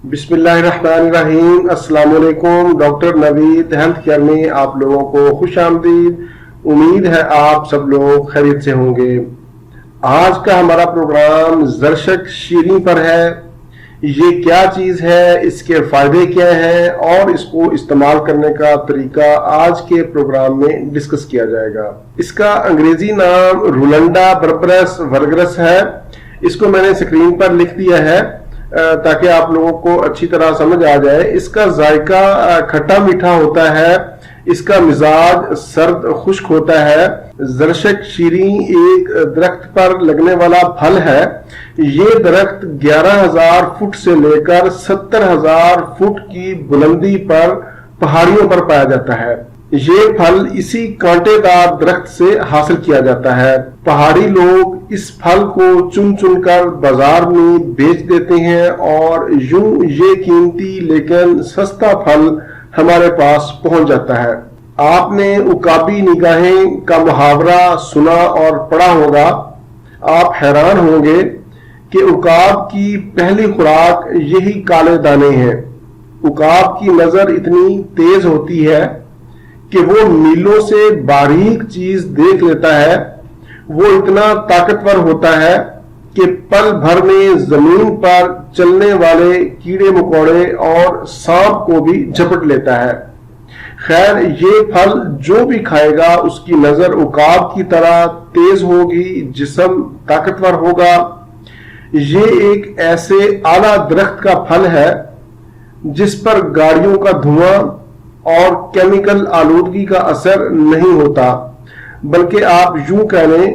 बिस्मिल्लाहिर्रहमानिर्रहीम। अस्सलाम वालेकुम। डॉक्टर नवीद हेल्थ केयर में आप लोगों को खुश आमदीद। उम्मीद है आप सब लोग खैरियत से होंगे। आज का हमारा प्रोग्राम ज़रशक शीरीं पर है। ये क्या चीज़ है, इसके फ़ायदे क्या हैं और इसको इस्तेमाल करने का तरीका आज के प्रोग्राम में डिस्कस किया जाएगा। इसका अंग्रेजी नाम रुलंडा बर्बरस वल्गरस है। इसको मैंने स्क्रीन पर लिख दिया है ताकि आप लोगों को अच्छी तरह समझ आ जाए। इसका जायका खट्टा मीठा होता है, इसका मिजाज सर्द खुश्क होता है। ज़रशक शीरीं एक दरख्त पर लगने वाला फल है। ये दरख्त 11,000 फुट से लेकर 70,000 फुट की बुलंदी पर पहाड़ियों पर पाया जाता है। ये फल इसी कांटेदार दरख्त से हासिल किया जाता है। पहाड़ी लोग इस फल को चुन चुन कर बाजार में बेच देते हैं और यूं ये कीमती लेकिन सस्ता फल हमारे पास पहुंच जाता है। आपने उकाबी निगाहें का मुहावरा सुना और पढ़ा होगा। आप हैरान होंगे कि उकाब की पहली खुराक यही काले दाने हैं। उकाब की नजर इतनी तेज होती है कि वो मीलों से बारीक चीज देख लेता है। वो इतना ताकतवर होता है कि पल भर में जमीन पर चलने वाले कीड़े मकोड़े और सांप को भी झपट लेता है। खैर, ये फल जो भी खाएगा उसकी नजर उकाब की तरह तेज होगी, जिस्म ताकतवर होगा। ये एक ऐसे आला दरख्त का फल है जिस पर गाड़ियों का धुआं और केमिकल आलूदगी का असर नहीं होता, बल्कि आप यूं कह लें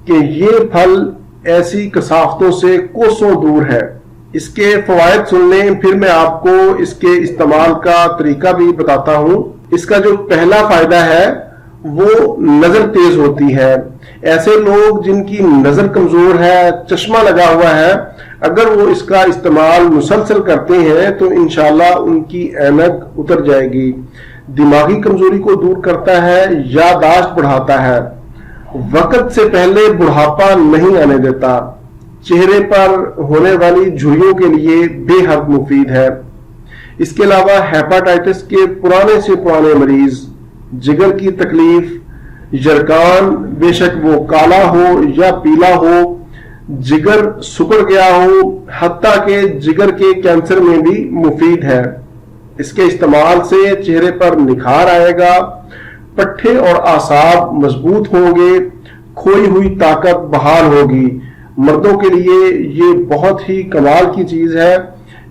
कि ये फल ऐसी कसाफ्तों से कोसों दूर है। इसके फवायद सुन लें, फिर मैं आपको इसके इस्तेमाल का तरीका भी बताता हूं। इसका जो पहला फायदा है वो नजर तेज होती है। ऐसे लोग जिनकी नजर कमजोर है, चश्मा लगा हुआ है, अगर वो इसका इस्तेमाल मुसलसल करते हैं तो इंशाल्लाह उनकी ऐनक उतर जाएगी। दिमागी कमजोरी को दूर करता है, याददाश्त बढ़ाता है, वक्त से पहले बुढ़ापा नहीं आने देता, चेहरे पर होने वाली झुर्रियों के लिए बेहद मुफीद है। इसके अलावा हेपाटाइटिस के पुराने से पुराने मरीज, जिगर की तकलीफ, यरकान, बेशक वो काला हो या पीला हो, जिगर सुकड़ गया हो, हत्ता के जिगर के कैंसर में भी मुफीद है। इसके इस्तेमाल से चेहरे पर निखार आएगा, पट्टे और आसाब मजबूत होंगे, खोई हुई ताकत बहाल होगी। मर्दों के लिए ये बहुत ही कमाल की चीज है।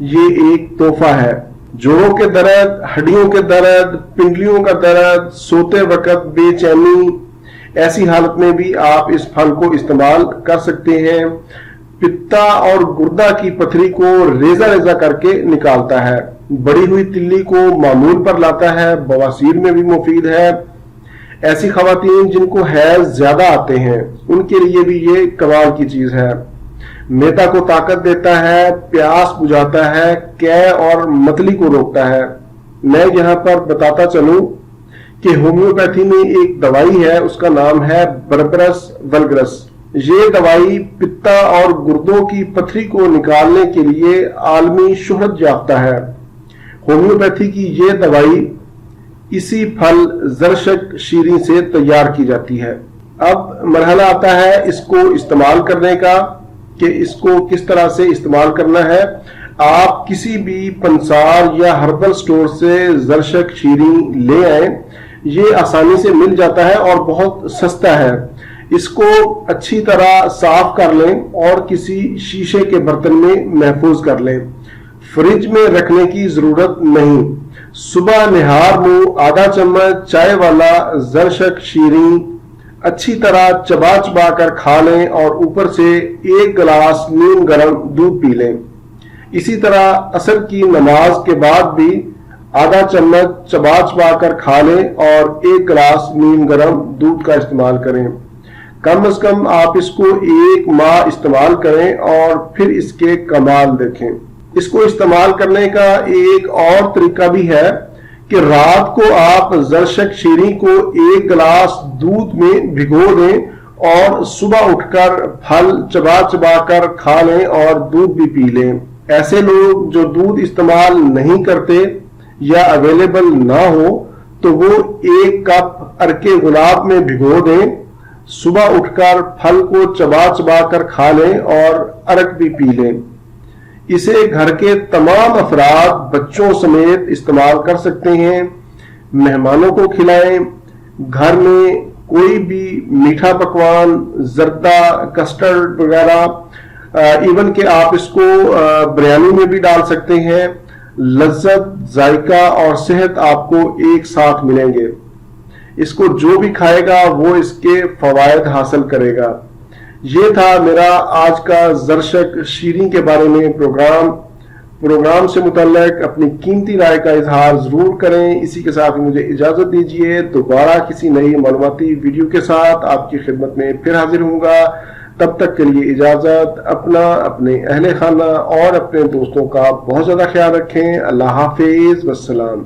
ये एक तोहफा है। जोड़ों के दर्द, हड्डियों के दर्द, पिंडलियों का दर्द, सोते वक्त बेचैनी, ऐसी हालत में भी आप इस फल को इस्तेमाल कर सकते हैं। पित्ता और गुर्दा की पथरी को रेजा रेजा करके निकालता है, बड़ी हुई तिल्ली को मामूल पर लाता है, बवासीर में भी मुफीद है। ऐसी खवातीन जिनको हैज ज्यादा आते हैं उनके लिए भी ये कमाल की चीज है। मेदा को ताकत देता है, प्यास बुझाता है, कै और मतली को रोकता है। मैं यहाँ पर बताता चलूं कि होम्योपैथी में एक दवाई है, उसका नाम है बर्बरस वल्गरस। ये दवाई पित्ता और गुर्दों की पथरी को निकालने के लिए आलमी शोहरत याफ्ता है। होम्योपैथी की ये दवाई इसी फल ज़रशक शीरीं से तैयार की जाती है। अब मरहला आता है इसको इस्तेमाल करने का कि इसको किस तरह से इस्तेमाल करना है। आप किसी भी पंसार या हर्बल स्टोर से ज़रशक शीरीं ले आए। ये आसानी से मिल जाता है और बहुत सस्ता है। इसको अच्छी तरह साफ कर लें और किसी शीशे के बर्तन में महफूज कर लें। फ्रिज में रखने की जरूरत नहीं। सुबह निहार मुंह आधा चम्मच चाय वाला ज़रशक शीरीं अच्छी तरह चबा चबा कर खा लें और ऊपर से 1 गिलास नीम गर्म दूध पी लें। इसी तरह असर की नमाज के बाद भी आधा चम्मच चबा चबा कर खा लें और 1 गिलास नीम गर्म दूध का इस्तेमाल करें। कम से कम आप इसको 1 माह इस्तेमाल करें और फिर इसके कमाल देखें। इसको इस्तेमाल करने का एक और तरीका भी है कि रात को आप ज़रशक शीरीं को 1 गिलास दूध में भिगो दें और सुबह उठकर फल चबा चबा कर खा लें और दूध भी पी लें। ایسے لوگ جو دودھ استعمال نہیں کرتے یا اویلیبل نہ ہو تو وہ 1 کپ عرق گلاب میں بھگو دیں، صبح اٹھ کر پھل کو چبا چبا کر کھا لیں اور عرق بھی پی لیں۔ اسے گھر کے تمام افراد بچوں سمیت استعمال کر سکتے ہیں، مہمانوں کو کھلائیں۔ گھر میں کوئی بھی میٹھا پکوان، زردہ، کسٹرڈ وغیرہ، ایون کہ آپ اس کو بریانی میں بھی ڈال سکتے ہیں، لذت، ذائقہ اور صحت آپ کو ایک ساتھ ملیں گے۔ اس کو جو بھی کھائے گا وہ اس کے فوائد حاصل کرے گا۔ یہ تھا میرا آج کا زرشک شیریں کے بارے میں پروگرام سے متعلق اپنی قیمتی رائے کا اظہار ضرور کریں۔ اسی کے ساتھ مجھے اجازت دیجیے، دوبارہ کسی نئی معلوماتی ویڈیو کے ساتھ آپ کی خدمت میں پھر حاضر ہوں گا۔ تب تک کے لیے اجازت، اپنا، اپنے اہل خانہ اور اپنے دوستوں کا بہت زیادہ خیال رکھیں۔ اللہ حافظ، والسلام۔